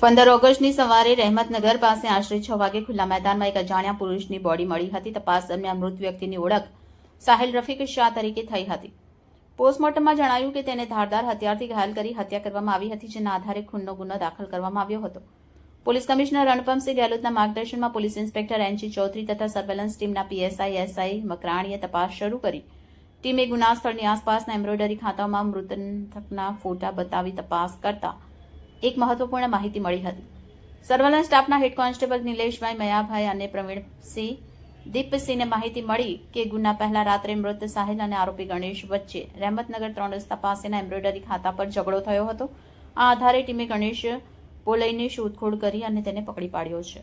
15 ઓગસ્ટની સવારે રહેમતનગર પાસે આશરે 6 વાગે ખુલ્લા મેદાનમાં એક અજાણ્યા પુરુષની બોડી મળી હતી. તપાસ દરમિયાન મૃત વ્યક્તિની ઓળખ સાહિલ રફીક શાહ તરીકે થઈ હતી. પોસ્ટમોર્ટમમાં જણાયું કે તેને ધારદાર હથિયારથી ઘાયલ કરી હત્યા કરવામાં આવી હતી, જેના આધારે ખૂનનો ગુનો દાખલ કરવામાં આવ્યો હતો. પોલીસ કમિશનર રણપમસિંહ ગેહલોતના માર્ગદર્શનમાં પોલીસ ઇન્સ્પેક્ટર એનજી ચૌધરી તથા સર્વેલન્સ ટીમના પીએસઆઈ એસઆઈ મકરાણીએ તપાસ શરૂ કરી. ટીમે ગુના સ્થળની આસપાસના એમ્બ્રોઇડરી ખાતામાં મૃતકના ફોટા બતાવી તપાસ કરતા એક મહત્વપૂર્ણ માહિતી મળી હતી. સર્વેલન્સ સ્ટાફના હેડ કોન્સ્ટેબલ નિલેશભાઈ મયાભાઈ અને પ્રવીણસિંહ દીપસિંહને માહિતી મળી કે ગુના પહેલા રાત્રે મૃત સાહિલ અને આરોપી ગણેશ વચ્ચે રહેમતનગર 3 રસ્તા પાસેના એમ્બ્રોઇડરી ખાતા પર ઝઘડો થયો હતો. આ આધારે ટીમે ગણેશ બોલઈને શોધખોળ કરી અને તેને પકડી પાડ્યો છે.